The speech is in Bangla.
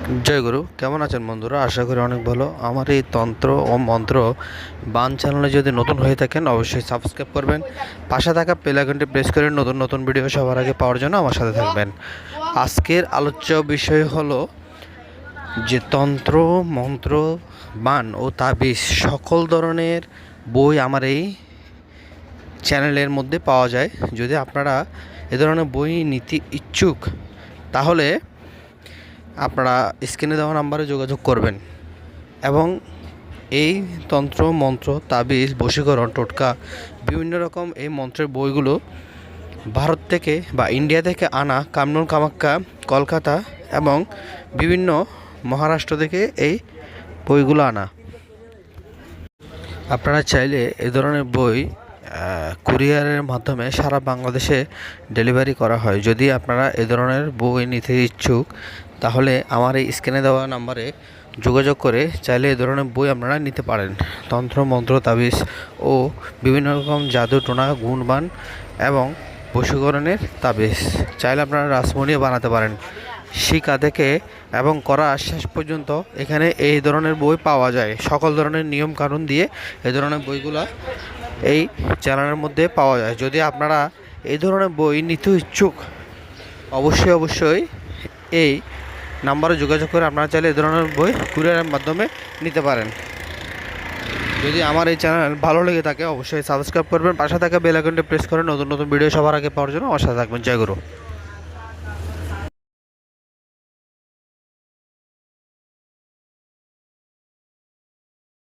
জয় গুরু, কেমন আছেন বন্ধুরা? আশা করি অনেক ভালো। আমার এই তন্ত্র ও মন্ত্র বান চ্যানেলে যদি নতুন হয়ে থাকেন অবশ্যই সাবস্ক্রাইব করবেন। পাশে থাকা বেল আইকনটি প্রেস করে নতুন নতুন ভিডিও সবার আগে পাওয়ার জন্য আমার সাথে থাকবেন। আজকের আলোচ্য বিষয় হলো যে তন্ত্র, মন্ত্র, বান ও তাবিজ সকল ধরনের বই আমার এই চ্যানেলের মধ্যে পাওয়া যায়। যদি আপনারা এ ধরনের বই নিতে ইচ্ছুক তাহলে আপনারা স্ক্রিনে দেওয়া নাম্বারে যোগাযোগ করবেন এবং এই তন্ত্র মন্ত্র তাবিজ বশীকরণ টোটকা বিভিন্ন রকম এই মন্ত্রের বইগুলো ভারত থেকে বা ইন্ডিয়া থেকে আনা কামরুল কামাখ্যা, কলকাতা এবং বিভিন্ন মহারাষ্ট্র থেকে এই বইগুলো আনা। আপনারা চাইলে এ ধরনের বই কুরিয়ারের মাধ্যমে সারা বাংলাদেশে ডেলিভারি করা হয়। যদি আপনারা এ ধরনের বই নিতে ইচ্ছুক তাহলে আমার এই স্ক্রিনে দেওয়া নাম্বারে যোগাযোগ করে চাইলে এ ধরনের বই আপনারা নিতে পারেন। তন্ত্র মন্ত্র তাবিজ ও বিভিন্ন রকম জাদু টোনা গুণবান এবং বশীকরণের তাবিজ চাইলে আপনারা রাসমণিও বানাতে পারেন। শিকা থেকে এবং করা শেষ পর্যন্ত এখানে এই ধরনের বই পাওয়া যায়। সকল ধরনের নিয়ম কানুন দিয়ে এই ধরনের বইগুলো এই চ্যানেলের মধ্যে পাওয়া যায়। যদি আপনারা এই ধরনের বই নিতে ইচ্ছুক অবশ্যই এই নাম্বারে যোগাযোগ করে আপনারা চাইলে এই ধরনের বই কুরিয়ারের মাধ্যমে নিতে পারেন। যদি আমার এই চ্যানেল ভালো লেগে থাকে অবশ্যই সাবস্ক্রাইব করবেন, পাশে থাকা বেল আইকনটি প্রেস করে নতুন নতুন ভিডিও সবার আগে পাওয়ার জন্য আমার সাথে থাকবেন। জয় গুরু।